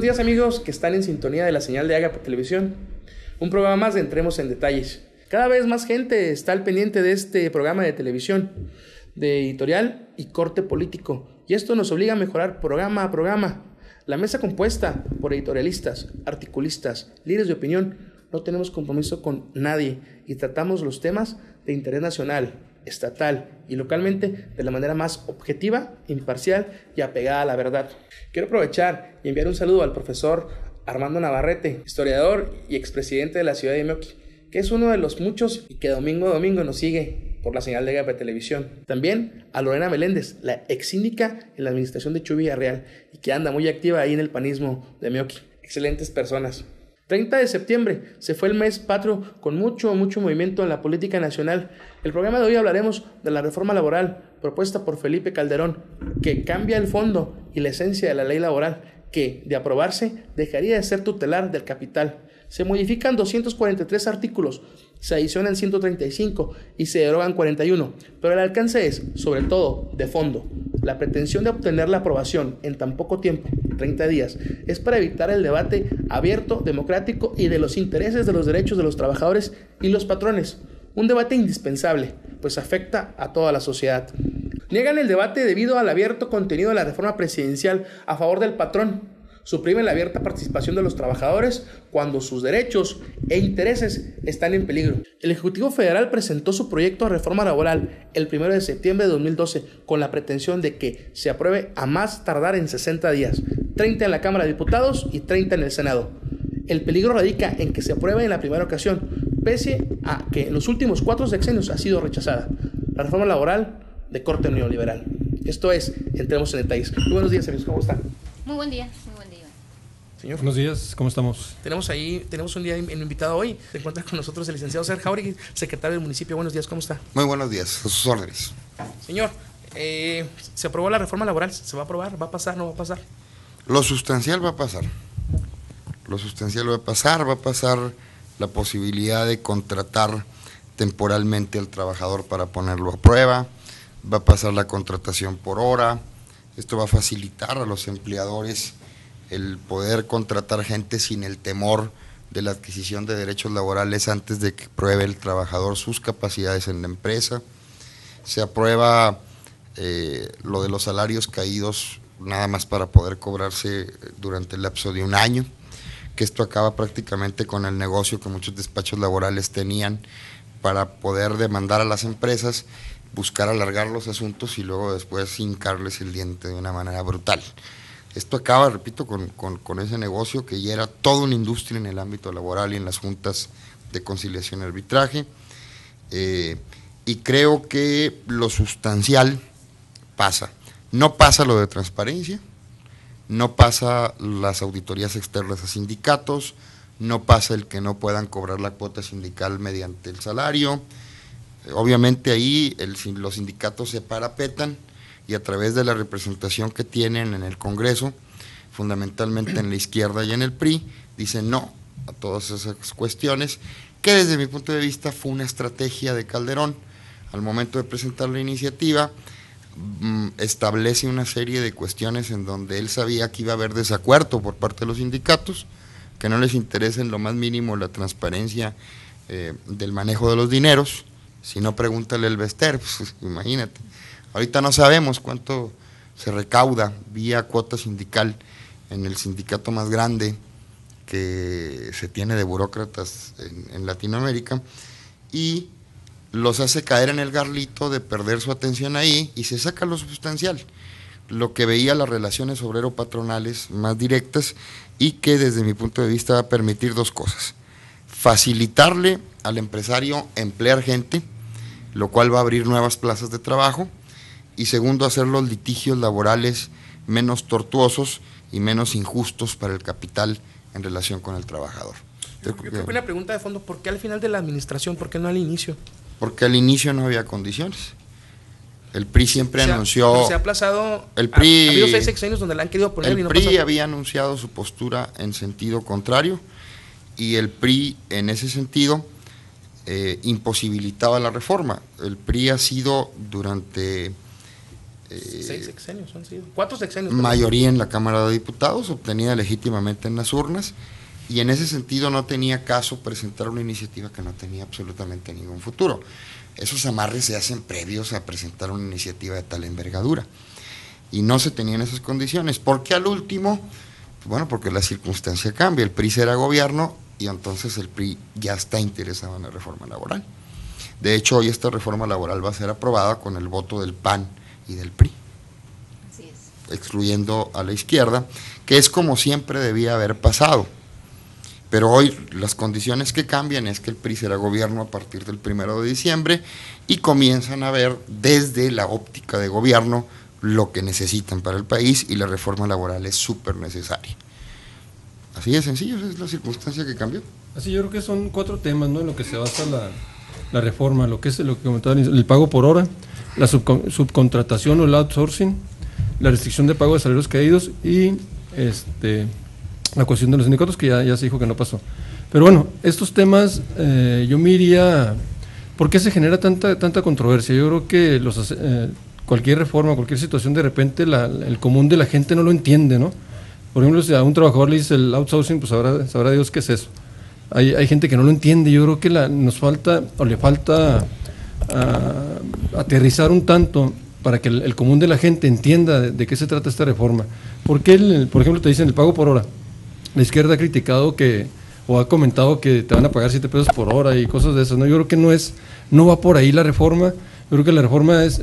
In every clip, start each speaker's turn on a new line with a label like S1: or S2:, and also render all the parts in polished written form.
S1: días amigos que están en sintonía de la señal de Agape Televisión. Un programa más de Entremos en Detalles. Cada vez más gente está al pendiente de este programa de televisión, de editorial y corte político. Y esto nos obliga a mejorar programa a programa. La mesa compuesta por editorialistas, articulistas, líderes de opinión, no tenemos compromiso con nadie y tratamos los temas de interés nacional, estatal y localmente de la manera más objetiva, imparcial y apegada a la verdad. Quiero aprovechar y enviar un saludo al profesor Armando Navarrete, historiador y expresidente de la ciudad de Meoqui, que es uno de los muchos y que domingo a domingo nos sigue por la señal de Agape Televisión. También a Lorena Meléndez, la ex síndica en la administración de Chuy Villarreal y que anda muy activa ahí en el panismo de Meoqui. Excelentes personas. 30 de septiembre se fue el mes patrio con mucho movimiento en la política nacional. El programa de hoy hablaremos de la reforma laboral propuesta por Felipe Calderón, que cambia el fondo y la esencia de la ley laboral, que, de aprobarse, dejaría de ser tutelar del capital. Se modifican 243 artículos, se adicionan 135 y se derogan 41, pero el alcance es, sobre todo, de fondo. La pretensión de obtener la aprobación en tan poco tiempo, 30 días, es para evitar el debate abierto, democrático y de los intereses de los derechos de los trabajadores y los patrones. Un debate indispensable, pues afecta a toda la sociedad. Niegan el debate debido al abierto contenido de la reforma presidencial a favor del patrón. Suprimen la abierta participación de los trabajadores cuando sus derechos e intereses están en peligro. El Ejecutivo Federal presentó su proyecto de reforma laboral el 1 de septiembre de 2012 con la pretensión de que se apruebe a más tardar en 60 días, 30 en la Cámara de Diputados y 30 en el Senado. El peligro radica en que se apruebe en la primera ocasión, pese a que en los últimos 4 sexenios ha sido rechazada. La reforma laboral de corte neoliberal. Esto es, entremos en detalles. Muy buenos días, amigos, ¿cómo están?
S2: Muy buen día, muy buen día.
S1: Señor.
S3: Buenos días, ¿cómo estamos?
S1: Tenemos un día en invitado hoy. Se encuentra con nosotros el licenciado Sergio Jauregui, secretario del municipio. Buenos días, ¿cómo está?
S4: Muy buenos días, a sus órdenes.
S1: Señor, se aprobó la reforma laboral, ¿se va a aprobar? ¿Va a pasar? ¿No va a pasar?
S4: Lo sustancial va a pasar. Lo sustancial va a pasar la posibilidad de contratar temporalmente al trabajador para ponerlo a prueba, va a pasar la contratación por hora. Esto va a facilitar a los empleadores el poder contratar gente sin el temor de la adquisición de derechos laborales antes de que pruebe el trabajador sus capacidades en la empresa. Se aprueba lo de los salarios caídos nada más para poder cobrarse durante el lapso de un año, que esto acaba prácticamente con el negocio que muchos despachos laborales tenían para poder demandar a las empresas, buscar alargar los asuntos y luego después hincarles el diente de una manera brutal. Esto acaba, repito, con ese negocio que ya era toda una industria en el ámbito laboral y en las juntas de conciliación y arbitraje. Y creo que lo sustancial pasa. No pasa lo de transparencia, no pasa las auditorías externas a sindicatos, no pasa el que no puedan cobrar la cuota sindical mediante el salario. Obviamente ahí los sindicatos se parapetan y a través de la representación que tienen en el Congreso, fundamentalmente en la izquierda y en el PRI, dicen no a todas esas cuestiones, que desde mi punto de vista fue una estrategia de Calderón. Al momento de presentar la iniciativa, establece una serie de cuestiones en donde él sabía que iba a haber desacuerdo por parte de los sindicatos, que no les interesa en lo más mínimo la transparencia del manejo de los dineros. Si no, pregúntale al Bester, pues, imagínate. Ahorita no sabemos cuánto se recauda vía cuota sindical en el sindicato más grande que se tiene de burócratas en Latinoamérica, y los hace caer en el garlito de perder su atención ahí y se saca lo sustancial, lo que veía las relaciones obrero-patronales más directas y que desde mi punto de vista va a permitir dos cosas: facilitarle al empresario emplear gente, lo cual va a abrir nuevas plazas de trabajo, y segundo, hacer los litigios laborales menos tortuosos y menos injustos para el capital en relación con el trabajador.
S1: Yo creo que una pregunta de fondo: ¿por qué al final de la administración? ¿Por qué no al inicio?
S4: Porque al inicio no había condiciones. El PRI siempre anunció…
S1: Se ha aplazado.
S4: El PRI,
S1: ha habido 6 sexenios donde la han querido poner
S4: el
S1: y no
S4: PRI
S1: pasa.
S4: había anunciado su postura en sentido contrario, y el PRI en ese sentido imposibilitaba la reforma. El PRI ha sido durante
S1: 6 sexenios han sido, 4 sexenios.
S4: Mayoría en la Cámara de Diputados, obtenida legítimamente en las urnas, y en ese sentido no tenía caso presentar una iniciativa que no tenía absolutamente ningún futuro. Esos amarres se hacen previos a presentar una iniciativa de tal envergadura, y no se tenían esas condiciones. ¿Por qué al último? Bueno, porque la circunstancia cambia, el PRI será gobierno, y entonces el PRI ya está interesado en la reforma laboral. De hecho, hoy esta reforma laboral va a ser aprobada con el voto del PAN y del PRI,
S2: Así es.
S4: excluyendo a la izquierda, que es como siempre debía haber pasado. Pero hoy las condiciones que cambian es que el PRI será gobierno a partir del 1 de diciembre y comienzan a ver desde la óptica de gobierno lo que necesitan para el país, y la reforma laboral es súper necesaria. Así de sencillo, esa es la circunstancia que cambió.
S3: Así yo creo que son 4 temas, ¿no?, en lo que se basa la reforma, lo que comentaba, el pago por hora, la subcontratación o el outsourcing, la restricción de pago de salarios caídos y la cuestión de los sindicatos, que ya se dijo que no pasó. Pero bueno, estos temas yo me iría, ¿por qué se genera tanta controversia? Yo creo que cualquier reforma, cualquier situación, de repente el común de la gente no lo entiende, ¿no? Por ejemplo, si a un trabajador le dice el outsourcing, pues sabrá Dios qué es eso. Hay gente que no lo entiende. Yo creo que nos falta, o le falta aterrizar un tanto para que el común de la gente entienda de qué se trata esta reforma. ¿Por qué, por ejemplo, te dicen el pago por hora? La izquierda ha criticado o ha comentado que te van a pagar 7 pesos por hora y cosas de esas, ¿no? Yo creo que no va por ahí la reforma. Yo creo que la reforma es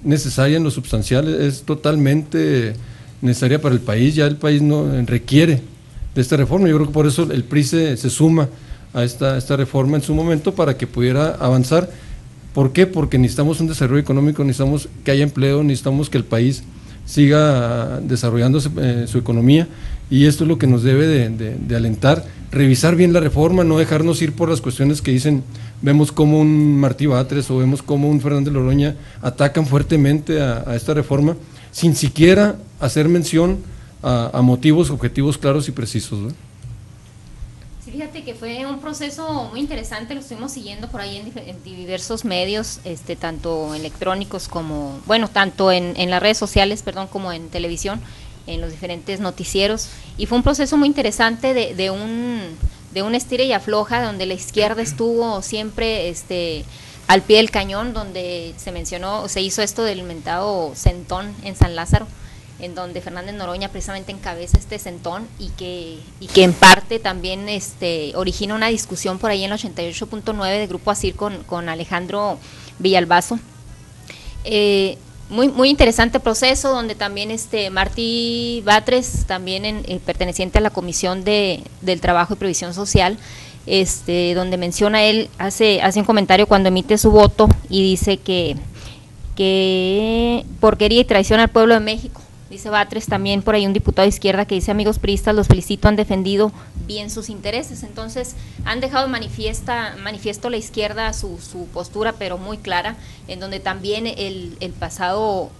S3: necesaria en lo sustancial, es totalmente necesaria para el país. Ya el país no requiere de esta reforma. Yo creo que por eso el PRI se suma a esta reforma en su momento, para que pudiera avanzar. ¿Por qué? Porque necesitamos un desarrollo económico, necesitamos que haya empleo, necesitamos que el país siga desarrollándose su economía, y esto es lo que nos debe de alentar, revisar bien la reforma, no dejarnos ir por las cuestiones que dicen. Vemos como un Martí Batres o vemos como un Fernández Loroña atacan fuertemente a esta reforma, sin siquiera hacer mención a motivos, objetivos claros y precisos, ¿no?
S2: Sí, fíjate que fue un proceso muy interesante, lo estuvimos siguiendo por ahí en diversos medios, tanto electrónicos como, bueno, tanto en las redes sociales, como en televisión, en los diferentes noticieros, y fue un proceso muy interesante de un estira y afloja, donde la izquierda estuvo siempre al pie del cañón, donde se hizo esto del mentado centón en San Lázaro, en donde Fernández Noroña precisamente encabeza este centón, y que en parte también origina una discusión por ahí en el 88.9 de Grupo ASIR con Alejandro Villalbazo. Muy interesante proceso, donde también Martí Batres, también perteneciente a la Comisión del Trabajo y Previsión Social, donde menciona él, hace un comentario cuando emite su voto y dice que porquería y traición al pueblo de México. Dice Batres, también por ahí un diputado de izquierda que dice: amigos priistas, los felicito, han defendido bien sus intereses. Entonces han dejado manifiesto la izquierda su postura, pero muy clara, en donde también el pasado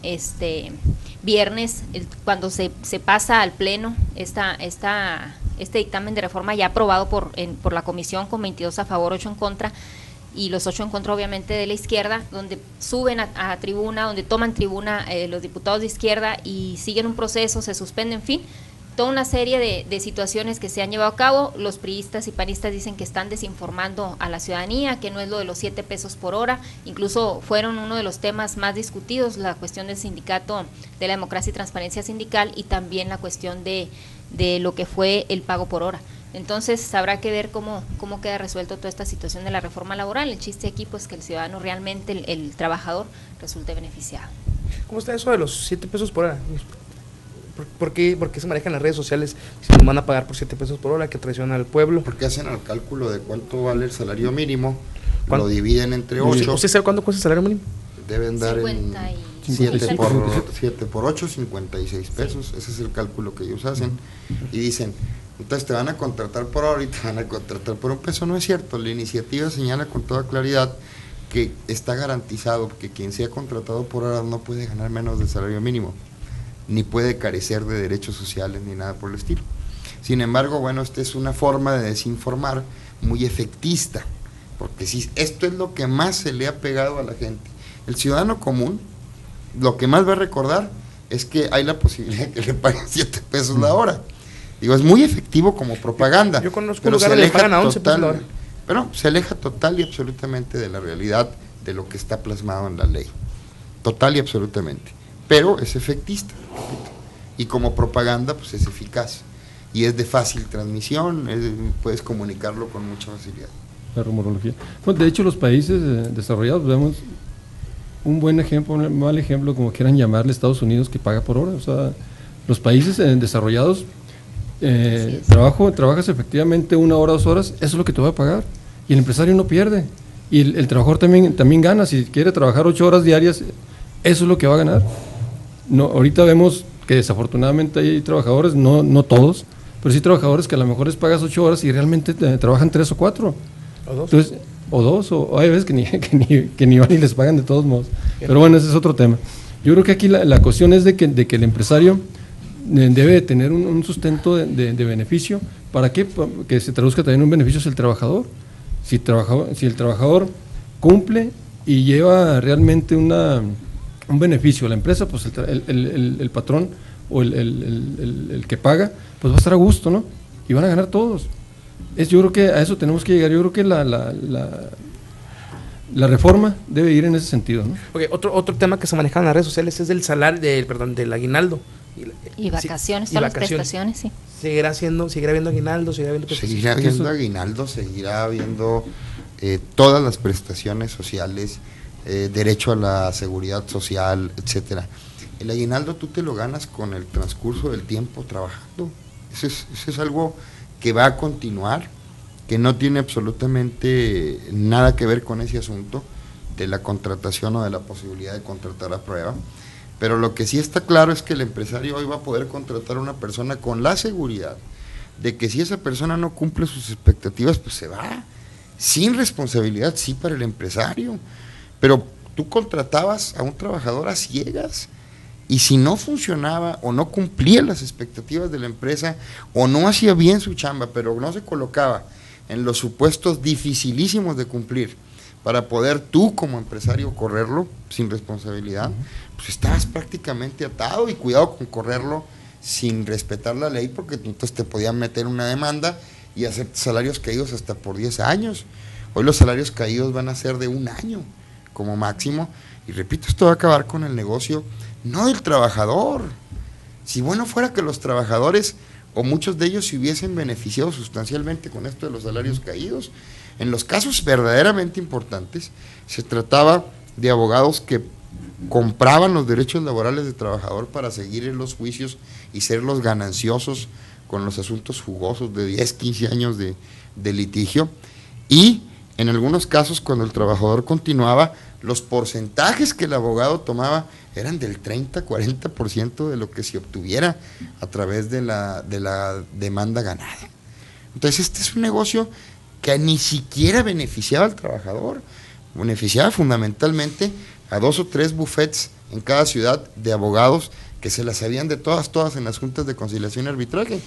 S2: viernes, cuando se pasa al pleno este dictamen de reforma ya aprobado por la comisión con 22 a favor, 8 en contra, y los 8 en contra obviamente de la izquierda, donde suben a tribuna, donde toman tribuna los diputados de izquierda y siguen un proceso, se suspende, en fin, toda una serie de situaciones que se han llevado a cabo. Los priistas y panistas dicen que están desinformando a la ciudadanía, que no es lo de los 7 pesos por hora, incluso fueron uno de los temas más discutidos, la cuestión del sindicato, de la democracia y transparencia sindical, y también la cuestión de lo que fue el pago por hora. Entonces habrá que ver cómo queda resuelto toda esta situación de la reforma laboral. El chiste aquí, pues, que el ciudadano realmente, el trabajador, resulte beneficiado.
S1: ¿Cómo está eso de los 7 pesos por hora? ¿Por qué se manejan las redes sociales si nos van a pagar por 7 pesos por hora, que traiciona al pueblo?
S4: Porque hacen el cálculo de cuánto vale el salario mínimo,
S1: ¿Cuánto?
S4: lo dividen entre 8.
S1: ¿Usted sabe cuánto cuesta el salario mínimo?
S4: Deben dar 7 por 8, 56 pesos. Ese es el cálculo que ellos hacen. Y dicen, entonces te van a contratar por hora y te van a contratar por 1 peso. No es cierto. La iniciativa señala con toda claridad que está garantizado que quien sea contratado por hora no puede ganar menos del salario mínimo, ni puede carecer de derechos sociales ni nada por el estilo. Sin embargo, bueno, esta es una forma de desinformar muy efectista, porque si esto es lo que más se le ha pegado a la gente. El ciudadano común lo que más va a recordar es que hay la posibilidad de que le paguen 7 pesos la hora. Digo, es muy efectivo como propaganda.
S1: Yo conozco
S4: pero
S1: lugares
S4: se
S1: que le pagan a 11 pesos la hora.
S4: Pero se aleja total y absolutamente de la realidad de lo que está plasmado en la ley. Total y absolutamente. Pero es efectista, repito. Y como propaganda, pues es eficaz. Y es de fácil transmisión, puedes comunicarlo con mucha facilidad.
S3: La rumorología. Pues de hecho, los países desarrollados, vemos un buen ejemplo, un mal ejemplo, como quieran llamarle, Estados Unidos, que paga por hora. O sea, los países desarrollados, trabajas efectivamente 1 hora, 2 horas, eso es lo que te va a pagar. Y el empresario no pierde. Y el trabajador también gana. Si quiere trabajar 8 horas diarias, eso es lo que va a ganar. No, ahorita vemos que desafortunadamente hay trabajadores, no todos, pero sí trabajadores que a lo mejor les pagas 8 horas y realmente trabajan 3 o 4.
S1: O 2.
S3: Entonces, o hay veces que ni van y les pagan de todos modos. Pero bueno, ese es otro tema. Yo creo que aquí la cuestión es de que el empresario debe de tener un sustento de beneficio. ¿Para qué? Que se traduzca también en un beneficio hacia el trabajador. Si el trabajador cumple y lleva realmente un beneficio a la empresa, pues el patrón o el que paga, pues va a estar a gusto, ¿no? Y van a ganar todos. Yo creo que a eso tenemos que llegar. Yo creo que la reforma debe ir en ese sentido, ¿no?
S1: Okay, otro tema que se maneja en las redes sociales es del salario, del aguinaldo.
S2: Y vacaciones,
S1: sí,
S2: todas las prestaciones, sí.
S1: Seguirá habiendo aguinaldo, seguirá habiendo prestaciones.
S4: Seguirá habiendo aguinaldo, seguirá habiendo todas las prestaciones sociales, derecho a la seguridad social, etcétera. El aguinaldo tú te lo ganas con el transcurso del tiempo trabajando. Eso es algo que va a continuar, que no tiene absolutamente nada que ver con ese asunto de la contratación o de la posibilidad de contratar a prueba. Pero lo que sí está claro es que el empresario hoy va a poder contratar a una persona con la seguridad de que si esa persona no cumple sus expectativas, pues se va. Sin responsabilidad, sí, para el empresario. Pero tú contratabas a un trabajador a ciegas. Y si no funcionaba o no cumplía las expectativas de la empresa o no hacía bien su chamba, pero no se colocaba en los supuestos dificilísimos de cumplir para poder tú como empresario correrlo sin responsabilidad, pues estabas prácticamente atado, y cuidado con correrlo sin respetar la ley, porque entonces te podían meter una demanda y hacer salarios caídos hasta por 10 años. Hoy los salarios caídos van a ser de 1 año como máximo, y repito, esto va a acabar con el negocio no del trabajador. Si bueno fuera que los trabajadores o muchos de ellos se hubiesen beneficiado sustancialmente con esto de los salarios caídos, en los casos verdaderamente importantes se trataba de abogados que compraban los derechos laborales del trabajador para seguir en los juicios y ser los gananciosos con los asuntos jugosos de 10, 15 años de litigio, y en algunos casos cuando el trabajador continuaba, los porcentajes que el abogado tomaba eran del 30, 40% de lo que se obtuviera a través de la demanda ganada. Entonces este es un negocio que ni siquiera beneficiaba al trabajador, beneficiaba fundamentalmente a 2 o 3 bufetes en cada ciudad de abogados que se las sabían de todas en las juntas de conciliación y arbitraje,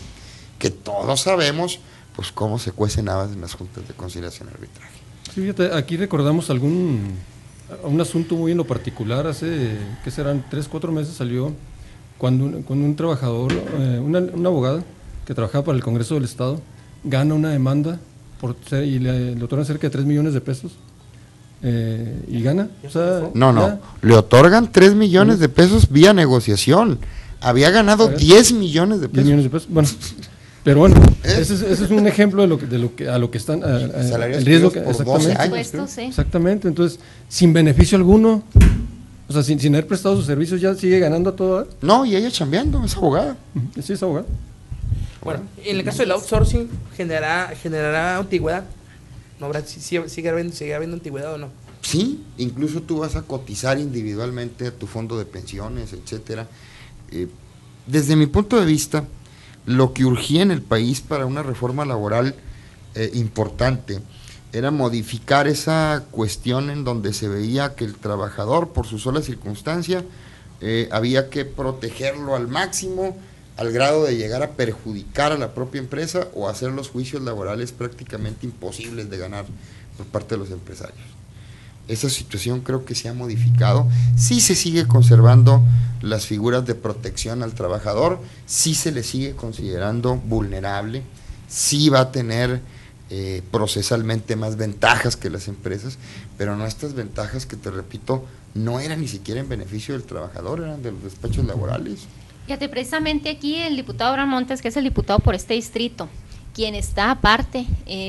S4: que todos sabemos pues cómo se cuecen habas en las juntas de conciliación y arbitraje.
S3: Sí, fíjate, aquí recordamos un asunto muy en lo particular. Hace, ¿qué serán? 3, 4 meses salió cuando un trabajador, una abogada que trabajaba para el Congreso del Estado, gana una demanda y le otorgan cerca de 3 millones de pesos. Y gana. O sea,
S4: no, le otorgan 3 millones de pesos vía negociación. Había ganado 10 millones de pesos.
S3: 10 millones de pesos. Bueno, pero bueno, ese es un ejemplo de lo que están
S4: el
S3: riesgo
S4: por
S3: exactamente.
S4: 12 años,
S2: Sí.
S3: Exactamente, entonces sin beneficio alguno, o sea, sin haber prestado sus servicios, ya sigue ganando a todo.
S4: No, y ella chambeando, es abogada.
S3: Sí, es abogada.
S1: Bueno, en el caso del outsourcing generará antigüedad. ¿No habrá, sigue habiendo antigüedad o no?
S4: Sí, incluso tú vas a cotizar individualmente a tu fondo de pensiones, etcétera. Desde mi punto de vista, lo que urgía en el país para una reforma laboral importante era modificar esa cuestión en donde se veía que el trabajador, por su sola circunstancia, había que protegerlo al máximo, al grado de llegar a perjudicar a la propia empresa o hacer los juicios laborales prácticamente imposibles de ganar por parte de los empresarios. Esa situación creo que se ha modificado, sí se sigue conservando las figuras de protección al trabajador, sí se le sigue considerando vulnerable, sí va a tener procesalmente más ventajas que las empresas, pero no estas ventajas que, te repito, no eran ni siquiera en beneficio del trabajador, eran de los despachos laborales.
S2: Fíjate, precisamente aquí el diputado Abraham Montes, que es el diputado por este distrito, quien está aparte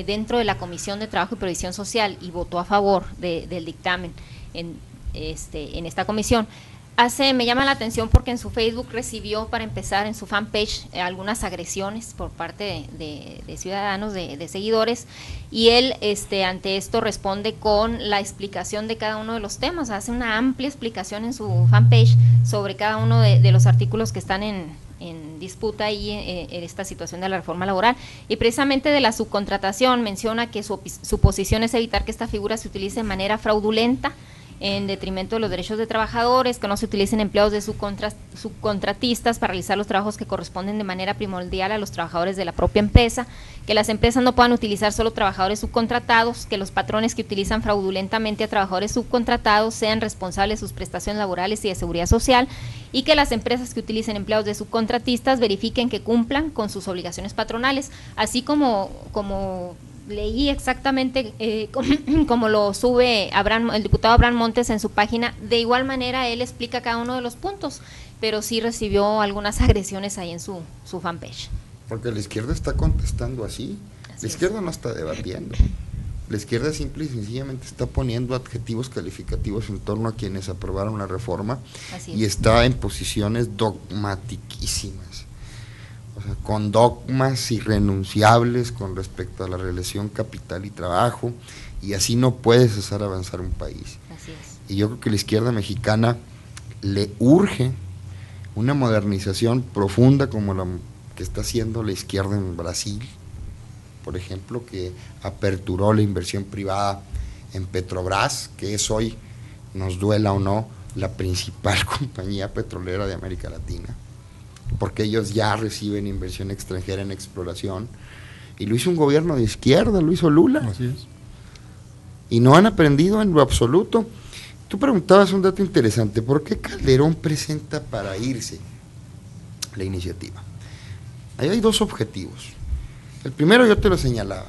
S2: dentro de la Comisión de Trabajo y Previsión Social y votó a favor del dictamen en esta comisión, me llama la atención porque en su Facebook recibió, para empezar, en su fanpage, algunas agresiones por parte de ciudadanos, de seguidores, y él ante esto responde con la explicación de cada uno de los temas, hace una amplia explicación en su fanpage sobre cada uno de los artículos que están en disputa ahí en esta situación de la reforma laboral, y precisamente de la subcontratación menciona que su posición es evitar que esta figura se utilice de manera fraudulenta en detrimento de los derechos de trabajadores, que no se utilicen empleados de subcontratistas para realizar los trabajos que corresponden de manera primordial a los trabajadores de la propia empresa, que las empresas no puedan utilizar solo trabajadores subcontratados, que los patrones que utilizan fraudulentamente a trabajadores subcontratados sean responsables de sus prestaciones laborales y de seguridad social, y que las empresas que utilicen empleados de subcontratistas verifiquen que cumplan con sus obligaciones patronales, así como leí exactamente como lo sube el diputado Abraham Montes en su página. De igual manera él explica cada uno de los puntos, pero sí recibió algunas agresiones ahí en su fanpage.
S4: Porque la izquierda está contestando así, la izquierda no está debatiendo, la izquierda simple y sencillamente está poniendo adjetivos calificativos en torno a quienes aprobaron la reforma y está en posiciones dogmatiquísimas. O sea, con dogmas irrenunciables con respecto a la relación capital y trabajo, y así no puede cesar avanzar un país.
S2: Así es.
S4: Y yo creo que la izquierda mexicana le urge una modernización profunda como la que está haciendo la izquierda en Brasil, por ejemplo, que aperturó la inversión privada en Petrobras, que es hoy, nos duela o no, la principal compañía petrolera de América Latina, porque ellos ya reciben inversión extranjera en exploración, y lo hizo un gobierno de izquierda, lo hizo Lula.
S3: Así es.
S4: Y no han aprendido en lo absoluto. Tú preguntabas un dato interesante, ¿por qué Calderón presenta para irse la iniciativa? Ahí hay dos objetivos. El primero yo te lo señalaba,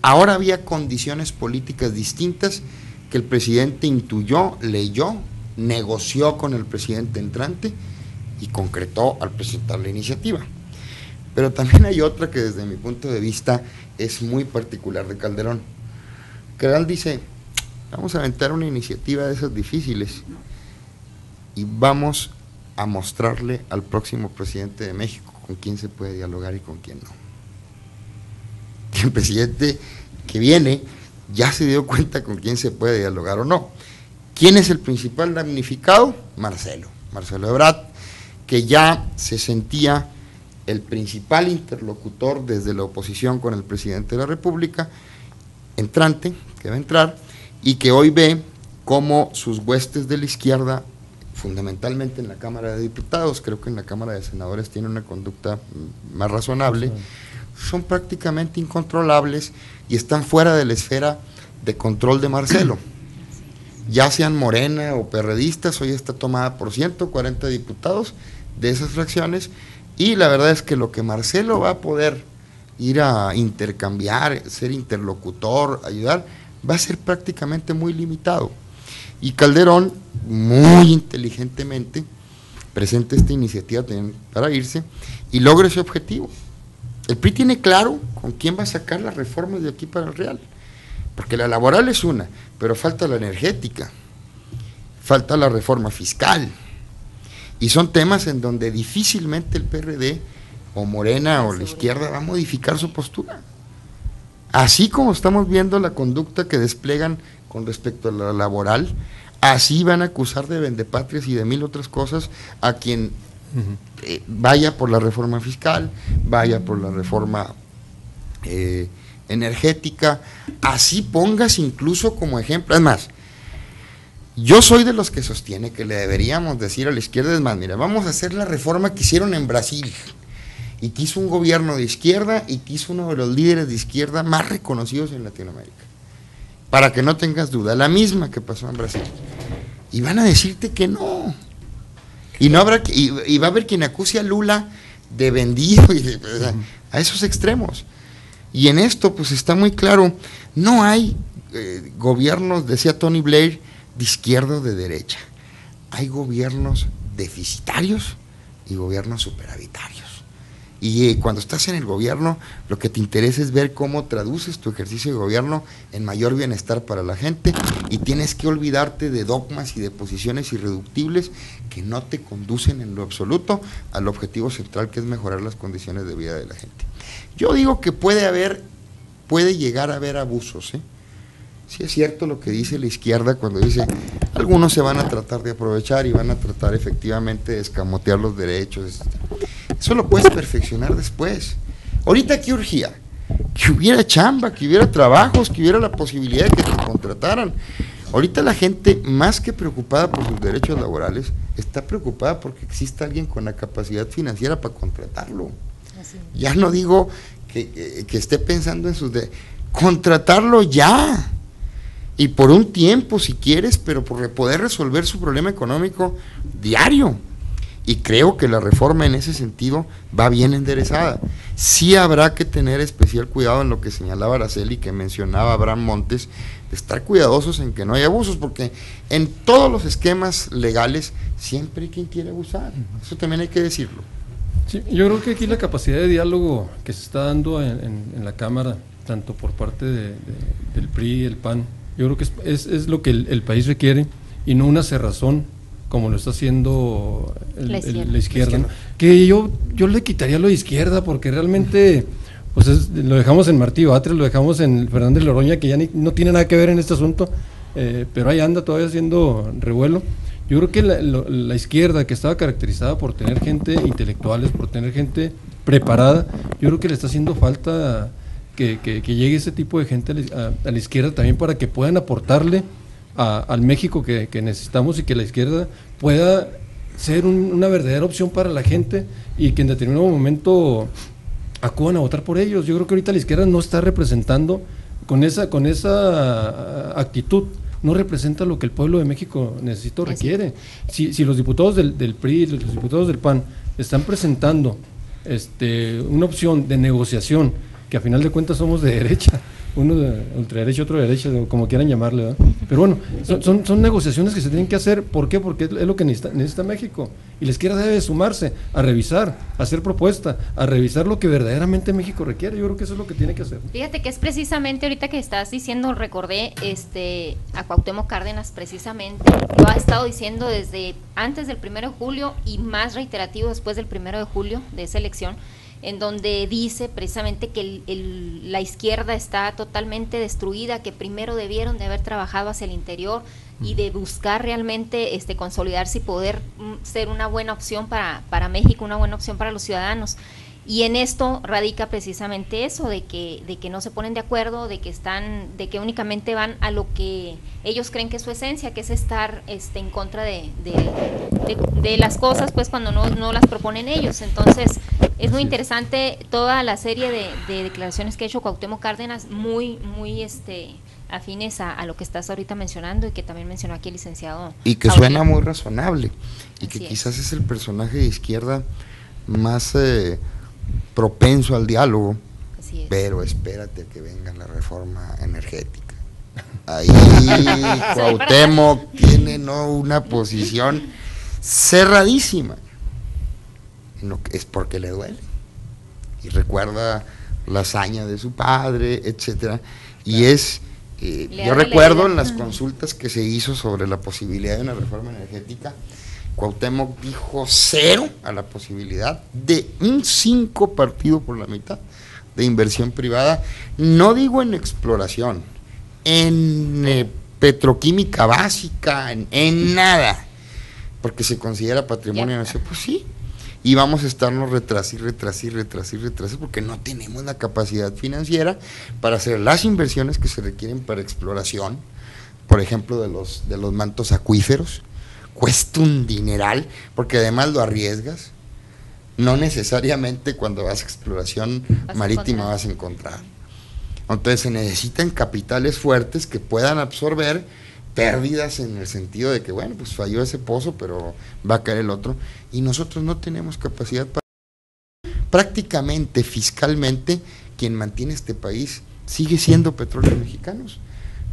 S4: ahora había condiciones políticas distintas que el presidente intuyó, leyó, negoció con el presidente entrante y concretó al presentar la iniciativa. Pero también hay otra que desde mi punto de vista es muy particular de Calderón. Calderón dice, vamos a aventar una iniciativa de esas difíciles y vamos a mostrarle al próximo presidente de México con quién se puede dialogar y con quién no. El presidente que viene ya se dio cuenta con quién se puede dialogar o no. ¿Quién es el principal damnificado? Marcelo Ebrard, que ya se sentía el principal interlocutor desde la oposición con el presidente de la República, entrante, que va a entrar, y que hoy ve cómo sus huestes de la izquierda, fundamentalmente en la Cámara de Diputados, creo que en la Cámara de Senadores tiene una conducta más razonable, son prácticamente incontrolables y están fuera de la esfera de control de Marcelo. Ya sean Morena o perredistas, hoy está tomada por 140 diputados de esas fracciones, y la verdad es que lo que Marcelo va a poder ir a intercambiar, ser interlocutor, ayudar, va a ser prácticamente muy limitado. Y Calderón, muy inteligentemente, presenta esta iniciativa también para irse y logra ese objetivo. El PRI tiene claro con quién va a sacar las reformas de aquí para el Real, porque la laboral es una, pero falta la energética, falta la reforma fiscal, y son temas en donde difícilmente el PRD o Morena o la izquierda va a modificar su postura. Así como estamos viendo la conducta que despliegan con respecto a la laboral, así van a acusar de vendepatrias y de mil otras cosas a quien vaya por la reforma fiscal, vaya por la reforma energética, así pongas incluso como ejemplo. Es más, yo soy de los que sostiene que le deberíamos decir a la izquierda, es más, mira, vamos a hacer la reforma que hicieron en Brasil, y que hizo un gobierno de izquierda y que hizo uno de los líderes de izquierda más reconocidos en Latinoamérica. para que no tengas duda, la misma que pasó en Brasil. Y van a decirte que no. Y no habrá y va a haber quien acuse a Lula de vendido a esos extremos. Y en esto pues está muy claro, no hay gobiernos, decía Tony Blair, de izquierda o de derecha. Hay gobiernos deficitarios y gobiernos superavitarios. Y cuando estás en el gobierno, lo que te interesa es ver cómo traduces tu ejercicio de gobierno en mayor bienestar para la gente, y tienes que olvidarte de dogmas y de posiciones irreductibles que no te conducen en lo absoluto al objetivo central, que es mejorar las condiciones de vida de la gente. Yo digo que puede llegar a haber abusos, ¿eh? Sí es cierto lo que dice la izquierda cuando dice, algunos se van a tratar de aprovechar y van a tratar efectivamente de escamotear los derechos. Eso lo puedes perfeccionar después. Ahorita, ¿qué urgía? Que hubiera chamba, que hubiera trabajos, que hubiera la posibilidad de que te contrataran. Ahorita la gente, más que preocupada por sus derechos laborales, está preocupada porque exista alguien con la capacidad financiera para contratarlo. Ya no digo que esté pensando en contratarlo ya. Y por un tiempo si quieres, pero por poder resolver su problema económico diario. Y creo que la reforma en ese sentido va bien enderezada. Sí habrá que tener especial cuidado en lo que señalaba Araceli, que mencionaba Abraham Montes, de estar cuidadosos en que no haya abusos, porque en todos los esquemas legales siempre hay quien quiere abusar. Eso también hay que decirlo.
S3: Sí, yo creo que aquí la capacidad de diálogo que se está dando en la Cámara, tanto por parte del PRI y el PAN, yo creo que es lo que el país requiere, y no una cerrazón como lo está haciendo la izquierda, ¿no? Que yo le quitaría lo de izquierda, porque realmente pues lo dejamos en Martí Batres, lo dejamos en Fernández Loroña, que ya no tiene nada que ver en este asunto, pero ahí anda todavía haciendo revuelo. Yo creo que la izquierda, que estaba caracterizada por tener gente intelectuales, por tener gente preparada, yo creo que le está haciendo falta que llegue ese tipo de gente a la izquierda también, para que puedan aportarle al México que necesitamos, y que la izquierda pueda ser una verdadera opción para la gente, y que en determinado momento acudan a votar por ellos. Yo creo que ahorita la izquierda no está representando con esa actitud, no representa lo que el pueblo de México necesita o requiere. Si los diputados del PRI, los diputados del PAN están presentando una opción de negociación, que a final de cuentas somos de derecha, uno de ultraderecha, otro de derecha, como quieran llamarle, ¿verdad? Pero bueno, son negociaciones que se tienen que hacer. ¿Por qué? Porque es lo que necesita México, y la izquierda debe sumarse a revisar, a hacer propuesta, a revisar lo que verdaderamente México requiere. Yo creo que eso es lo que tiene que hacer.
S2: Fíjate que es precisamente ahorita que estás diciendo, recordé a Cuauhtémoc Cárdenas, precisamente lo ha estado diciendo desde antes del 1 de julio y más reiterativo después del 1 de julio de esa elección, en donde dice precisamente que la izquierda está totalmente destruida, que primero debieron de haber trabajado hacia el interior y de buscar realmente consolidarse y poder ser una buena opción para México, una buena opción para los ciudadanos. Y en esto radica precisamente eso, de que no se ponen de acuerdo, de que únicamente van a lo que ellos creen que es su esencia, que es estar en contra de las cosas, pues cuando no las proponen ellos. Entonces es muy interesante toda la serie de declaraciones que ha hecho Cuauhtémoc Cárdenas, muy afines a lo que estás ahorita mencionando, y que también mencionó aquí el licenciado.
S4: Y que suena muy razonable, y que quizás es el personaje de izquierda más propenso al diálogo, pero espérate a que venga la reforma energética. Ahí Cuauhtémoc tiene una posición cerradísima, es porque le duele, y recuerda la hazaña de su padre, etcétera, y yo recuerdo en las consultas que se hizo sobre la posibilidad de una reforma energética, Cuauhtémoc dijo 0 a la posibilidad de un 5 partido por la mitad de inversión privada, no digo en exploración, en petroquímica básica, en nada, porque se considera patrimonio nacional. Pues sí, y vamos a estarnos retrasando, porque no tenemos la capacidad financiera para hacer las inversiones que se requieren para exploración, por ejemplo, de los mantos acuíferos. Cuesta un dineral, porque además lo arriesgas, no necesariamente cuando vas a exploración marítima vas a encontrar. Entonces se necesitan capitales fuertes que puedan absorber pérdidas en el sentido de que, bueno, pues falló ese pozo, pero va a caer el otro, y nosotros no tenemos capacidad para... Prácticamente, fiscalmente, quien mantiene este país sigue siendo Petróleos Mexicanos.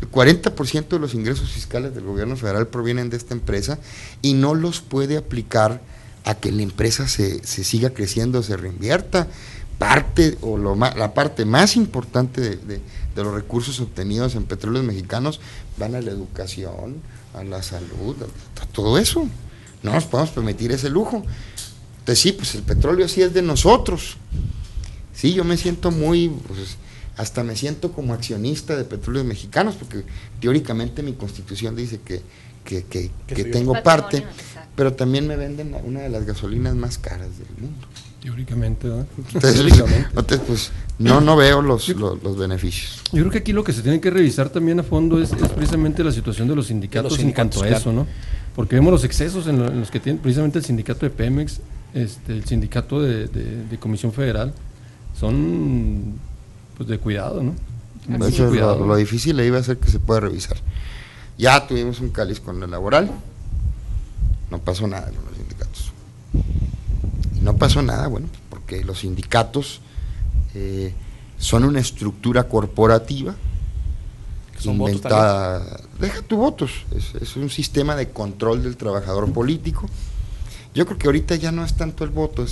S4: El 40% de los ingresos fiscales del gobierno federal provienen de esta empresa y no los puede aplicar a que la empresa se siga creciendo, se reinvierta. La parte más importante de los recursos obtenidos en Petróleos Mexicanos van a la educación, a la salud, a todo eso. No nos podemos permitir ese lujo. Entonces sí, pues el petróleo sí es de nosotros. Sí, yo me siento hasta me siento como accionista de Petróleos Mexicanos, porque teóricamente mi constitución dice que tengo parte, pero también me venden una de las gasolinas más caras del mundo.
S3: Teóricamente, ¿verdad?
S4: Entonces pues no veo los beneficios.
S3: Yo creo que aquí lo que se tiene que revisar también a fondo es precisamente la situación de los sindicatos en cuanto a eso, ¿no? Porque vemos los excesos en los que tiene precisamente el sindicato de Pemex, el sindicato de Comisión Federal, son pues de cuidado, ¿no?
S4: Eso es lo difícil ahí va a ser que se pueda revisar. Ya tuvimos un cáliz con el laboral, no pasó nada con los sindicatos. Y no pasó nada, bueno, porque los sindicatos son una estructura corporativa inventada. Deja tus votos, es un sistema de control del trabajador político. Yo creo que ahorita ya no es tanto el voto,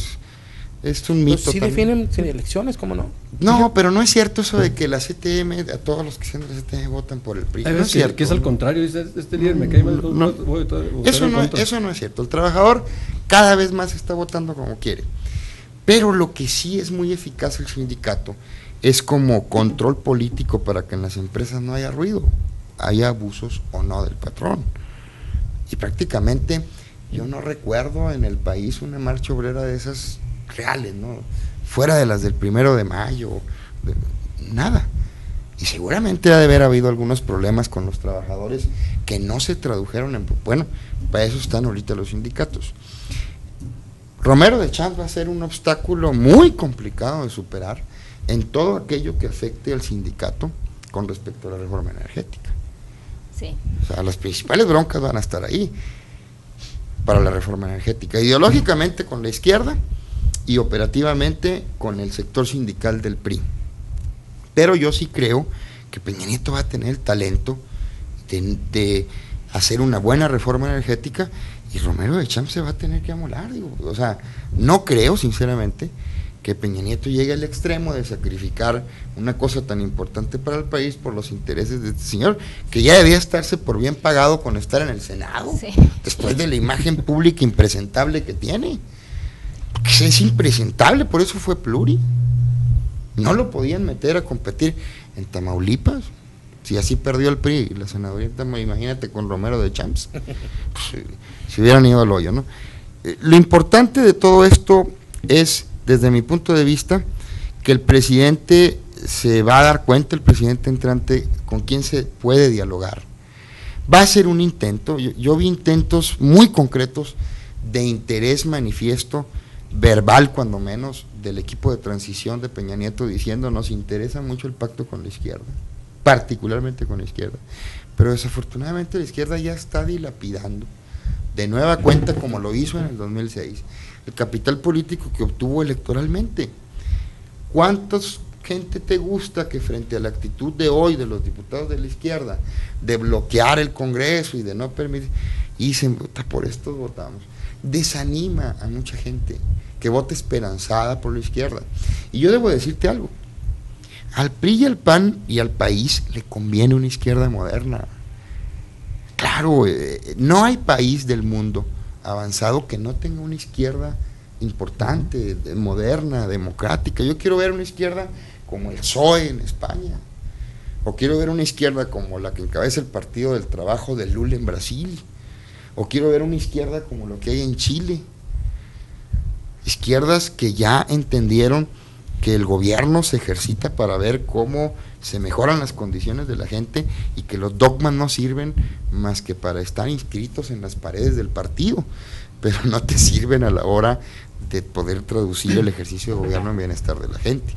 S4: es un mito.
S1: Pues sí definen sin elecciones, ¿cómo no?
S4: No, pero no es cierto eso de que la CTM, a todos los que sean de la CTM votan por el PRI.
S3: No es cierto. Que es al contrario, dice este líder me cae mal.
S4: Eso no es cierto. El trabajador cada vez más está votando como quiere. Pero lo que sí es muy eficaz el sindicato es como control político para que en las empresas no haya ruido, haya abusos o no del patrón. Y prácticamente yo no recuerdo en el país una marcha obrera de esas reales, ¿no? Fuera de las del 1 de mayo, nada. Y seguramente ha de haber habido algunos problemas con los trabajadores que no se tradujeron en... Bueno, para eso están ahorita los sindicatos. Romero de Champs va a ser un obstáculo muy complicado de superar en todo aquello que afecte al sindicato con respecto a la reforma energética.
S2: Sí.
S4: O sea, las principales broncas van a estar ahí para la reforma energética, ideológicamente con la izquierda y operativamente con el sector sindical del PRI. Pero yo sí creo que Peña Nieto va a tener el talento de hacer una buena reforma energética y Romero de Champs se va a tener que amolar, digo. O sea, no creo sinceramente que Peña Nieto llegue al extremo de sacrificar una cosa tan importante para el país por los intereses de este señor, que ya debía estarse por bien pagado con estar en el Senado, sí, después de la imagen pública impresentable que tiene. Porque es impresentable, por eso fue pluri. No lo podían meter a competir en Tamaulipas. Si así perdió el PRI y la senaduría, imagínate con Romero de Champs, pues, si hubieran ido al hoyo, ¿no? Lo importante de todo esto es, desde mi punto de vista, que el presidente se va a dar cuenta, el presidente entrante, con quién se puede dialogar. Va a ser un intento, yo vi intentos muy concretos de interés manifiesto, verbal cuando menos, del equipo de transición de Peña Nieto diciendo nos interesa mucho el pacto con la izquierda, particularmente con la izquierda, pero desafortunadamente la izquierda ya está dilapidando de nueva cuenta, como lo hizo en el 2006, el capital político que obtuvo electoralmente. ¿Cuántos gente te gusta que frente a la actitud de hoy de los diputados de la izquierda de bloquear el Congreso y de no permitir, y dicen, por estos votamos? Desanima a mucha gente que vote esperanzada por la izquierda. Y yo debo decirte algo, al PRI y al PAN y al país le conviene una izquierda moderna. Claro, no hay país del mundo avanzado que no tenga una izquierda importante, moderna, democrática. Yo quiero ver una izquierda como el PSOE en España, o quiero ver una izquierda como la que encabeza el Partido del Trabajo de Lula en Brasil, o quiero ver una izquierda como lo que hay en Chile. Izquierdas que ya entendieron que el gobierno se ejercita para ver cómo se mejoran las condiciones de la gente y que los dogmas no sirven más que para estar inscritos en las paredes del partido, pero no te sirven a la hora de poder traducir el ejercicio de gobierno en bienestar de la gente.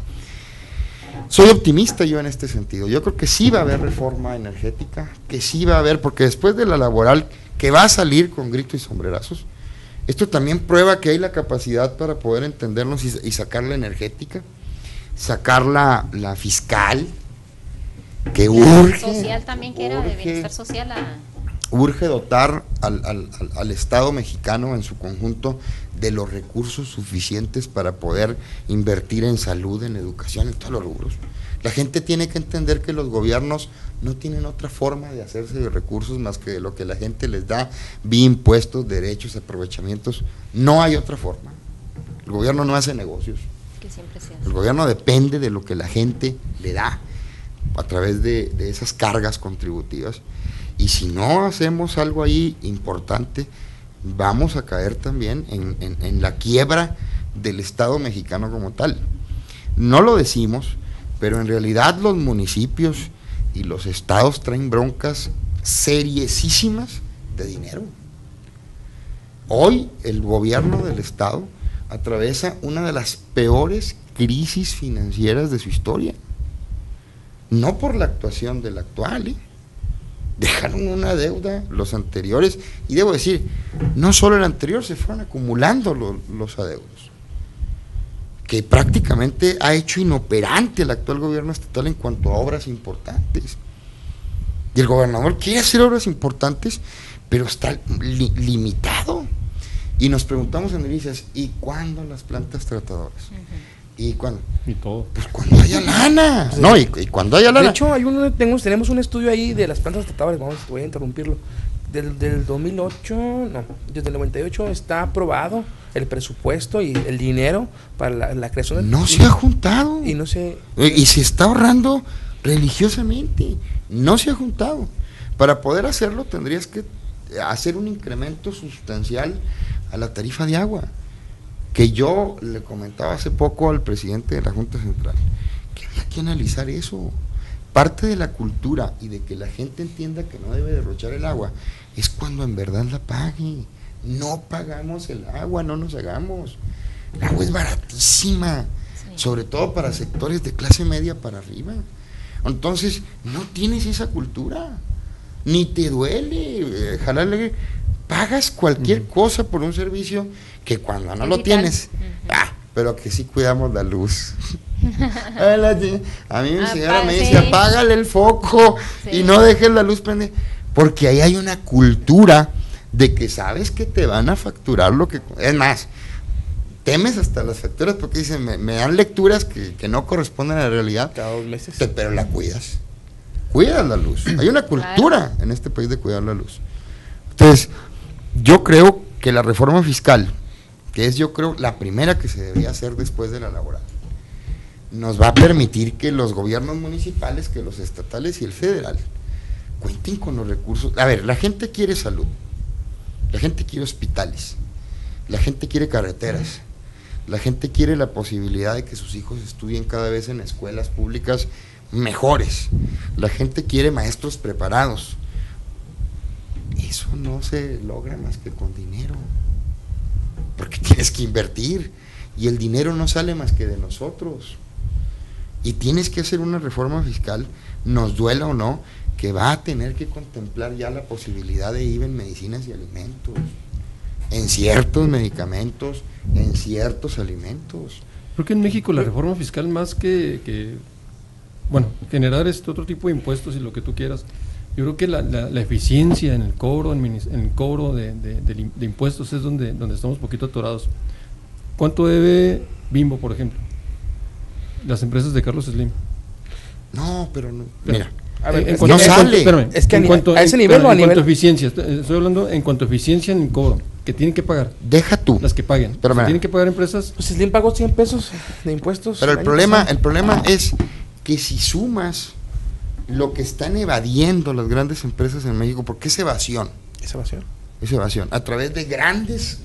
S4: Soy optimista yo en este sentido. Yo creo que sí va a haber reforma energética, que sí va a haber, porque después de la laboral, que va a salir con gritos y sombrerazos, esto también prueba que hay la capacidad para poder entendernos y sacar la energética, sacar la fiscal, que urge.
S2: Social también, que era de bienestar social.
S4: Urge dotar al Estado mexicano en su conjunto de los recursos suficientes para poder invertir en salud, en educación, en todos los rubros. La gente tiene que entender que los gobiernos no tienen otra forma de hacerse de recursos más que de lo que la gente les da, vía impuestos, derechos, aprovechamientos. No hay otra forma. El gobierno no hace negocios.
S2: Que siempre se hace.
S4: El gobierno depende de lo que la gente le da a través de esas cargas contributivas. Y si no hacemos algo ahí importante, vamos a caer también en la quiebra del Estado mexicano como tal. No lo decimos, pero en realidad los municipios y los estados traen broncas seriosísimas de dinero. Hoy el gobierno del estado atraviesa una de las peores crisis financieras de su historia. No por la actuación del actual, dejaron una deuda los anteriores, y debo decir, no solo el anterior, se fueron acumulando los adeudos, que prácticamente ha hecho inoperante el actual gobierno estatal en cuanto a obras importantes. Y el gobernador quiere hacer obras importantes, pero está limitado. Y nos preguntamos en Delicias, ¿y cuándo las plantas tratadoras? ¿Y cuándo?
S3: Y todo.
S4: Pues cuando haya lana. Sí. No, y cuando haya lana.
S1: De hecho, tenemos un estudio ahí de las plantas tratadoras, voy a interrumpirlo. Del 2008, no, desde el 98 está aprobado el presupuesto y el dinero para la creación de...
S4: No se ha juntado.
S1: Y no se...
S4: Y se está ahorrando religiosamente. No se ha juntado. Para poder hacerlo tendrías que hacer un incremento sustancial a la tarifa de agua, que yo le comentaba hace poco al presidente de la Junta Central, que había que analizar eso. Parte de la cultura y de que la gente entienda que no debe derrochar el agua es cuando en verdad la pague. No pagamos el agua, no nos hagamos. El agua es baratísima, sobre todo para sectores de clase media para arriba. Entonces, no tienes esa cultura, ni te duele jalarle, pagas cualquier cosa por un servicio que cuando no lo tienes, pero que sí cuidamos la luz. A mí mi señora me dice, apágale el foco y no dejes la luz prendida, porque ahí hay una cultura de que sabes que te van a facturar lo que... Es más, temes hasta las facturas porque dicen, me dan lecturas que no corresponden a la realidad.
S1: Cada 2 meses.
S4: Pero la cuidas. Cuidas la luz. Hay una cultura en este país de cuidar la luz. Entonces, yo creo que la reforma fiscal, que es yo creo la primera que se debería hacer después de la laboral, nos va a permitir que los gobiernos municipales, que los estatales y el federal cuenten con los recursos. A ver, la gente quiere salud, la gente quiere hospitales, la gente quiere carreteras, la gente quiere la posibilidad de que sus hijos estudien cada vez en escuelas públicas mejores, la gente quiere maestros preparados. Eso no se logra más que con dinero, porque tienes que invertir y el dinero no sale más que de nosotros, y tienes que hacer una reforma fiscal, nos duela o no, que va a tener que contemplar ya la posibilidad de IVA en medicinas y alimentos, en ciertos medicamentos, en ciertos alimentos.
S3: Creo que en México la reforma fiscal, más que generar otro tipo de impuestos y lo que tú quieras, yo creo que la eficiencia en el cobro, de impuestos es donde estamos un poquito atorados. ¿Cuánto debe Bimbo, por ejemplo? Las empresas de Carlos Slim.
S4: No, pero no. Mira,
S1: a ver,
S4: no sale.
S3: Espérame,
S1: es que
S3: a
S1: ese nivel o a nivel.
S3: En cuanto a eficiencia, estoy hablando en cuanto a eficiencia en el cobro, que tienen que pagar.
S4: Deja tú.
S3: Las que paguen.
S4: Pero
S3: tienen que pagar empresas.
S1: Pues Slim pagó 100 pesos de impuestos.
S4: Pero el problema es que si sumas lo que están evadiendo las grandes empresas en México, porque es evasión.
S1: ¿Es evasión?
S4: Es evasión. A través de grandes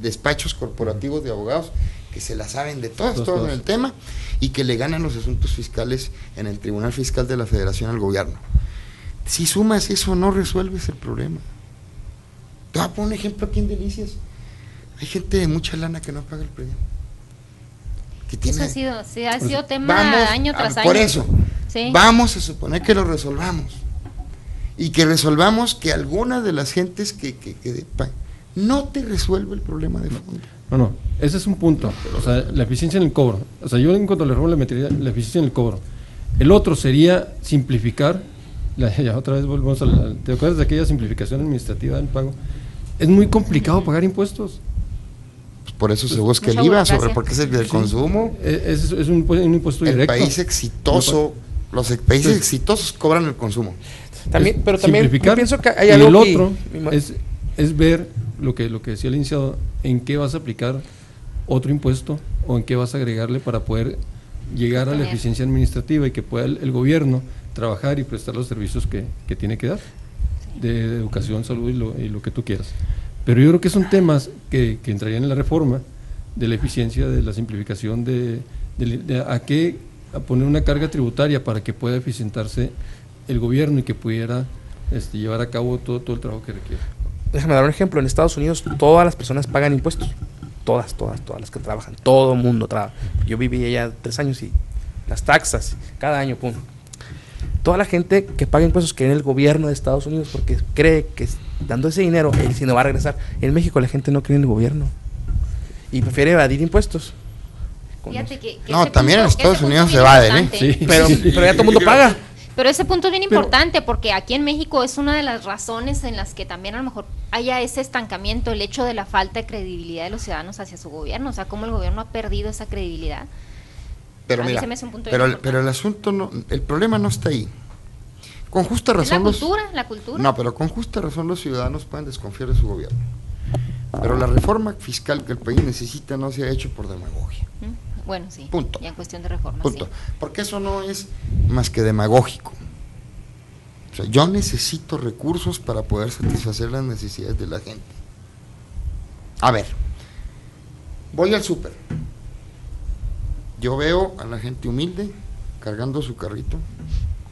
S4: despachos corporativos de abogados que se la saben de todas en el tema y que le ganan los asuntos fiscales en el Tribunal Fiscal de la Federación al gobierno. Si sumas eso, no resuelves el problema. Te voy a poner un ejemplo aquí en Delicias. Hay gente de mucha lana que no paga el predial. que tiene...
S2: Eso ha sido tema año tras año.
S4: Por eso,
S2: sí.
S4: Vamos a suponer que lo resolvamos. Y que resolvamos que algunas de las gentes que no te resuelve el problema de fondo.
S3: No, ese es un punto. O sea, la eficiencia en el cobro. O sea, yo en cuanto a la reforma le metería la eficiencia en el cobro. El otro sería simplificar, ya otra vez volvemos ¿te acuerdas de aquella simplificación administrativa del pago? Es muy complicado pagar impuestos.
S4: Pues por eso se busca el IVA, porque es el del consumo.
S3: Es un impuesto directo.
S4: El país exitoso, los países exitosos cobran el consumo.
S1: También, pero también yo pienso que hay
S3: y
S1: algo
S3: el otro es ver lo que decía el iniciado, en qué vas a aplicar otro impuesto o en qué vas a agregarle para poder llegar a la eficiencia administrativa y que pueda el gobierno trabajar y prestar los servicios que tiene que dar, de educación, salud y lo que tú quieras. Pero yo creo que son temas que entrarían en la reforma de la eficiencia, de la simplificación, a poner una carga tributaria para que pueda eficientarse el gobierno y que pudiera llevar a cabo todo el trabajo que requiere.
S1: Déjame dar un ejemplo. En Estados Unidos todas las personas pagan impuestos. Todas las que trabajan. Todo el mundo trabaja. Yo viví allá 3 años y las taxas, cada año, pum. Toda la gente que paga impuestos cree en el gobierno de Estados Unidos porque cree que dando ese dinero él sí no va a regresar. En México la gente no cree en el gobierno y prefiere evadir impuestos.
S2: Fíjate que
S4: también en Estados Unidos se evaden,
S1: sí, pero ya todo el mundo paga.
S2: Pero ese punto es bien importante porque aquí en México es una de las razones en las que también a lo mejor haya ese estancamiento, el hecho de la falta de credibilidad de los ciudadanos hacia su gobierno, o sea, cómo el gobierno ha perdido esa credibilidad.
S4: Pero mira, pero el asunto no, el problema no está ahí. Con justa razón
S2: la cultura.
S4: No, pero con justa razón los ciudadanos pueden desconfiar de su gobierno. Pero la reforma fiscal que el país necesita no se ha hecho por demagogia.
S2: Bueno, sí.
S4: Punto.
S2: Ya en cuestión de reforma.
S4: Punto.
S2: Sí.
S4: Porque eso no es más que demagógico. O sea, yo necesito recursos para poder satisfacer las necesidades de la gente. A ver, voy al súper. Yo veo a la gente humilde cargando su carrito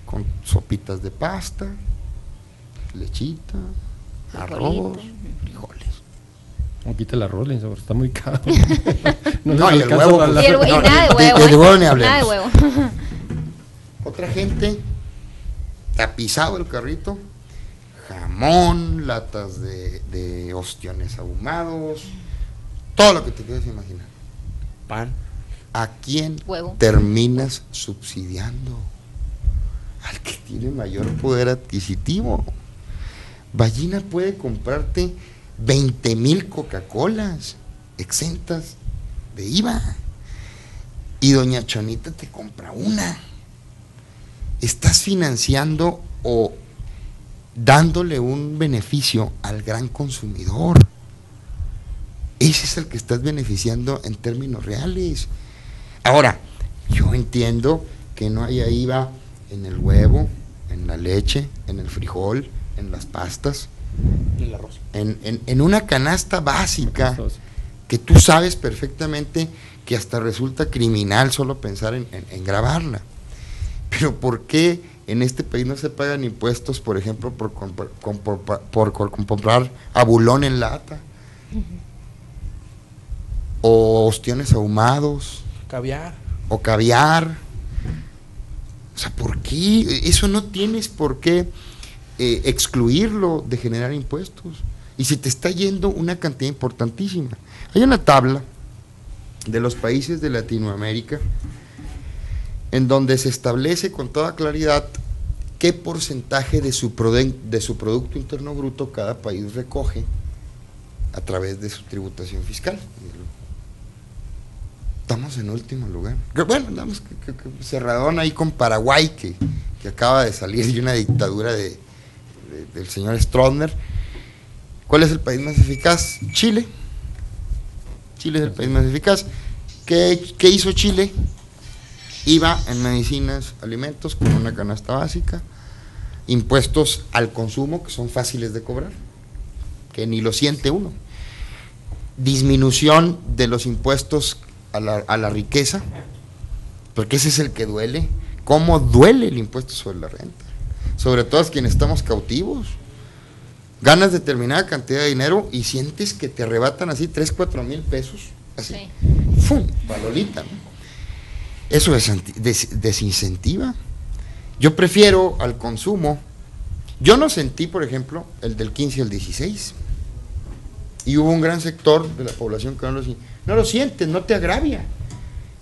S4: con sopitas de pasta, lechita, arroz, frijoles.
S3: No quita el arroz, está muy caro.
S4: No, y el huevo.
S2: Y nada de huevo.
S4: De huevo ni hablemos.
S2: Nada de huevo.
S4: Otra gente, tapizado el carrito, jamón, latas de ostiones ahumados, todo lo que te quieras imaginar.
S1: Pan.
S4: ¿A quién
S2: Huevo.
S4: terminas subsidiando? Al que tiene mayor poder adquisitivo. Ballina puede comprarte 20,000 Coca-Colas exentas de IVA y doña Chonita te compra una. Estás financiando o dándole un beneficio al gran consumidor. Ese es el que estás beneficiando en términos reales. Ahora, yo entiendo que no haya IVA en el huevo, en la leche, en el frijol, en las pastas,
S1: El arroz.
S4: en una canasta básica que tú sabes perfectamente que hasta resulta criminal solo pensar en grabarla. Pero ¿por qué en este país no se pagan impuestos, por ejemplo, por comprar abulón en lata? O ostiones ahumados.
S1: Caviar.
S4: O caviar. O sea, ¿por qué? Eso no tienes por qué excluirlo de generar impuestos. Y se te está yendo una cantidad importantísima. Hay una tabla de los países de Latinoamérica en donde se establece con toda claridad qué porcentaje de su Producto Interno Bruto cada país recoge a través de su tributación fiscal. Estamos en último lugar. Bueno, andamos cerradón ahí con Paraguay, que acaba de salir de una dictadura del señor Stroessner. ¿Cuál es el país más eficaz? Chile. Chile es el país más eficaz. ¿Qué hizo Chile? IVA en medicinas, alimentos, con una canasta básica, impuestos al consumo, que son fáciles de cobrar, que ni lo siente uno, disminución de los impuestos a la riqueza, porque ese es el que duele. ¿Cómo duele el impuesto sobre la renta? Sobre todo a quienes estamos cautivos. Ganas determinada cantidad de dinero y sientes que te arrebatan así 3-4 mil pesos, así,
S2: sí.
S4: ¡fum!, palolita, ¿no? eso desincentiva. Yo prefiero al consumo. Yo no sentí, por ejemplo, el del 15 al 16. Y hubo un gran sector de la población que no lo sientes, no te agravia.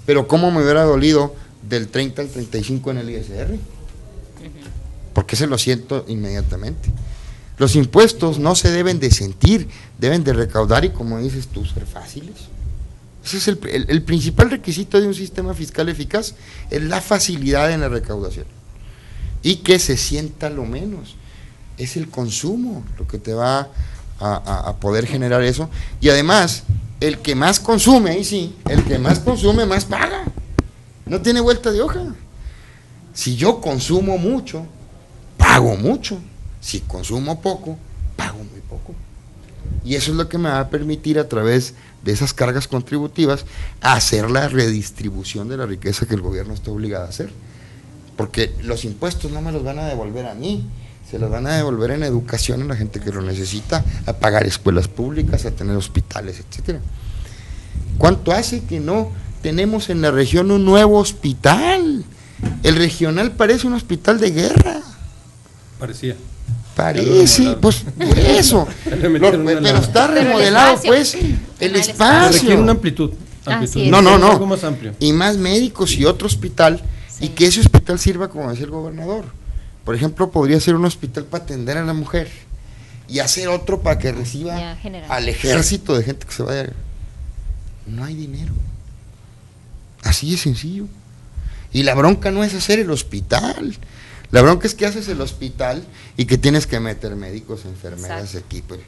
S4: Pero ¿cómo me hubiera dolido del 30 al 35 en el ISR? Porque se lo siento inmediatamente. Los impuestos no se deben de sentir, deben de recaudar y, como dices tú, ser fáciles. Ese es el principal requisito de un sistema fiscal eficaz, es la facilidad en la recaudación. Y que se sienta lo menos. Es el consumo lo que te va a poder generar eso. Y además, el que más consume, ahí sí, el que más consume más paga. No tiene vuelta de hoja. Si yo consumo mucho, pago mucho. Si consumo poco, pago muy poco. Y eso es lo que me va a permitir, a través de esas cargas contributivas, hacer la redistribución de la riqueza que el gobierno está obligado a hacer. Porque los impuestos no me los van a devolver a mí, se los van a devolver en educación a la gente que lo necesita, a pagar escuelas públicas, a tener hospitales, etcétera. ¿Cuánto hace que no tenemos en la región un nuevo hospital? El regional parece un hospital de guerra.
S3: Parecía.
S4: Parece, pues eso. Pero está remodelado, pues, el espacio.
S3: Requiere una amplitud.
S4: No.
S3: Algo más amplio.
S4: Y más médicos y otro hospital. Y que ese hospital sirva, como decía el gobernador. Por ejemplo, podría ser un hospital para atender a la mujer y hacer otro para que reciba al ejército de gente que se vaya. No hay dinero. Así de sencillo. Y la bronca no es hacer el hospital. La bronca es que haces el hospital y que tienes que meter médicos, enfermeras, equipos.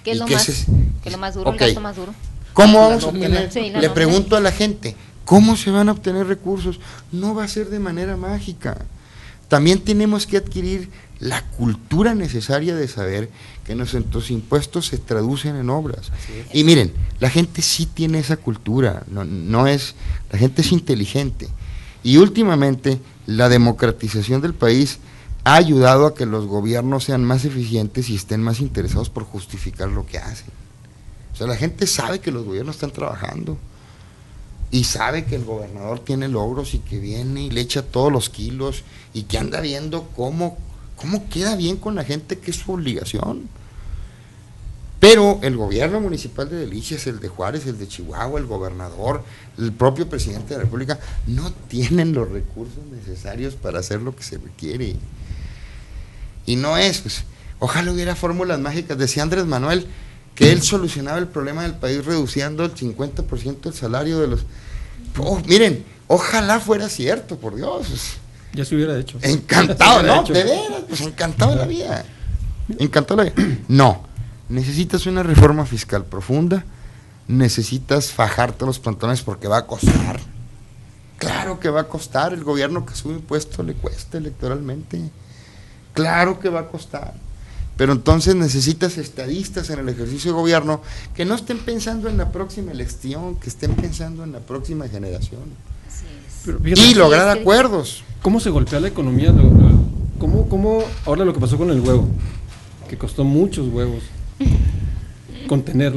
S2: ¿Qué es lo más duro,
S4: okay.
S2: el gasto más duro?
S4: ¿Cómo vamos a obtener?
S2: Sí,
S4: le pregunto a la gente, ¿cómo se van a obtener recursos? No va a ser de manera mágica. También tenemos que adquirir la cultura necesaria de saber que nuestros impuestos se traducen en obras. Y miren, la gente sí tiene esa cultura, la gente es inteligente. Y últimamente la democratización del país ha ayudado a que los gobiernos sean más eficientes y estén más interesados por justificar lo que hacen. O sea, la gente sabe que los gobiernos están trabajando y sabe que el gobernador tiene logros y que viene y le echa todos los kilos y que anda viendo cómo queda bien con la gente, que es su obligación. Pero el gobierno municipal de Delicias, el de Juárez, el de Chihuahua, el gobernador, el propio presidente de la República, no tienen los recursos necesarios para hacer lo que se requiere. Y no es, pues, ojalá hubiera fórmulas mágicas. Decía Andrés Manuel que él solucionaba el problema del país reduciendo el 50% del salario de los... miren, ojalá fuera cierto, por Dios.
S3: Ya se hubiera hecho.
S4: Encantado, ¿no? De veras, pues encantado de la vida. Encantado de la vida. No. Necesitas una reforma fiscal profunda, necesitas fajarte los pantalones porque va a costar. Claro que va a costar, el gobierno que sube impuestos le cuesta electoralmente. Claro que va a costar. Pero entonces necesitas estadistas en el ejercicio de gobierno que no estén pensando en la próxima elección, que estén pensando en la próxima generación. Y lograr acuerdos.
S3: ¿Cómo se golpea la economía? ¿Cómo ahora lo que pasó con el huevo? Que costó muchos huevos. Contener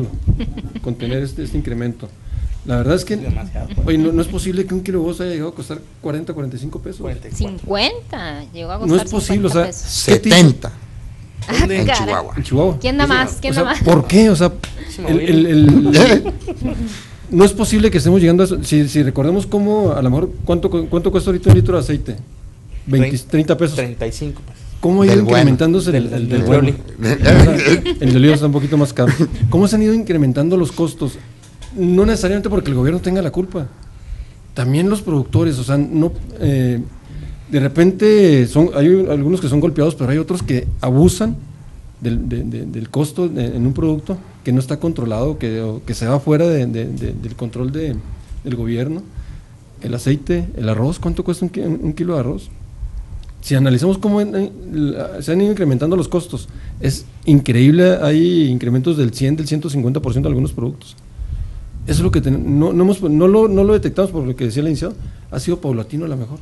S3: este incremento. La verdad es que oye, no es posible que un kilo de huevos haya llegado a costar 40, 45 pesos.
S2: 50, llegó a costar.
S3: No es posible, o sea,
S4: 70.
S2: En
S4: Chihuahua.
S3: En Chihuahua.
S2: ¿Quién da más?
S3: ¿Por qué? O sea, no es posible que estemos llegando a eso. Si recordemos cómo, a lo mejor, ¿cuánto cuesta ahorita un litro de aceite? 30 pesos.
S1: 35 pesos.
S3: ¿Cómo ha ido incrementándose el de oliva? El de oliva está un poquito más caro. ¿Cómo se han ido incrementando los costos? No necesariamente porque el gobierno tenga la culpa. También los productores, o sea, no de repente hay algunos que son golpeados, pero hay otros que abusan del costo en un producto que no está controlado, que se va fuera del control del gobierno. El aceite, el arroz, ¿cuánto cuesta un kilo de arroz? Si analizamos cómo se han ido incrementando los costos, es increíble, hay incrementos del 100, del 150% de algunos productos. Eso es lo que no lo detectamos por lo que decía el iniciado, ha sido paulatino a lo mejor.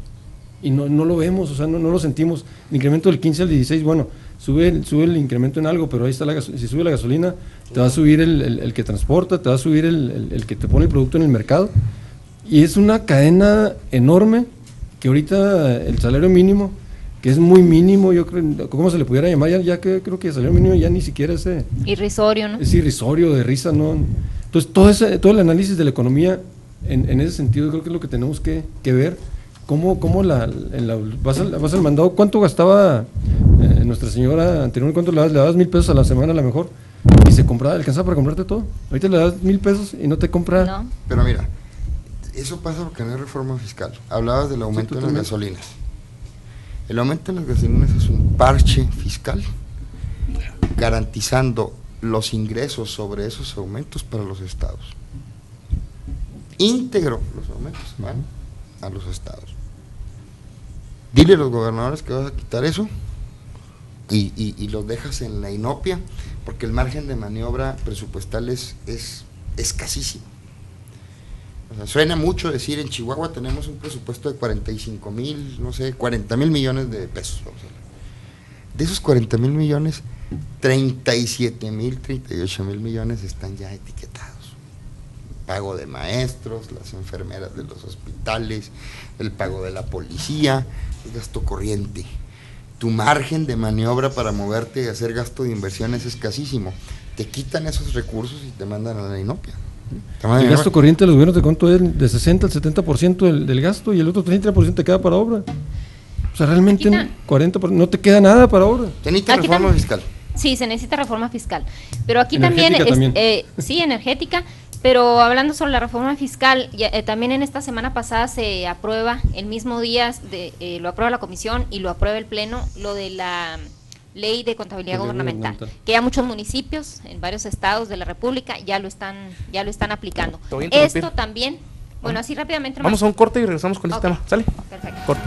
S3: Y no lo vemos, o sea, no lo sentimos. El incremento del 15 al 16, bueno, sube el incremento en algo, pero ahí está si sube la gasolina, te va a subir el que transporta, te va a subir el que te pone el producto en el mercado. Y es una cadena enorme que ahorita el salario mínimo, que es muy mínimo, yo creo, ¿cómo se le pudiera llamar? Ya que creo que el salario mínimo ya ni siquiera es
S2: irrisorio, ¿no?
S3: Es irrisorio, de risa, ¿no? Entonces, todo el análisis de la economía, en ese sentido, creo que es lo que tenemos que ver. ¿Cómo vas al mandado? ¿Cuánto gastaba Nuestra Señora anteriormente? ¿Cuánto le dabas 1,000 pesos a la semana a lo mejor? Y se compraba, alcanzaba para comprarte todo. Ahorita le das 1,000 pesos y no te compra.
S2: No.
S4: Pero mira, eso pasa porque no hay reforma fiscal. Hablabas del aumento de las gasolinas. El aumento de las gasolinas es un parche fiscal garantizando los ingresos sobre esos aumentos para los estados. Íntegro los aumentos van a los estados. Dile a los gobernadores que vas a quitar eso y los dejas en la inopia, porque el margen de maniobra presupuestal es escasísimo. O sea, suena mucho decir en Chihuahua tenemos un presupuesto de 45,000, no sé, 40,000 millones de pesos. Vamos a hablar. De esos 40,000 millones, 37,000, 38,000 millones están ya etiquetados. Pago de maestros, las enfermeras de los hospitales, el pago de la policía, el gasto corriente. Tu margen de maniobra para moverte y hacer gasto de inversión es escasísimo. Te quitan esos recursos y te mandan a la inopia.
S3: El gasto corriente de los gobiernos, ¿de cuánto es? De 60 al 70% del gasto, y el otro 30% te queda para obra. O sea, realmente 40%, no te queda nada para obra.
S4: ¿Se necesita reforma fiscal?
S2: Sí, se necesita reforma fiscal. Pero aquí
S3: Energética también.
S2: Sí, energética. Pero hablando sobre la reforma fiscal, también en esta semana pasada se aprueba, el mismo día lo aprueba la comisión y lo aprueba el pleno, lo de la ley de contabilidad gubernamental, que ya muchos municipios en varios estados de la República ya lo están aplicando. Esto también, bueno, así rápidamente.
S1: Vamos a un corte y regresamos con este tema, ¿sale?
S2: Perfecto.
S1: Corte.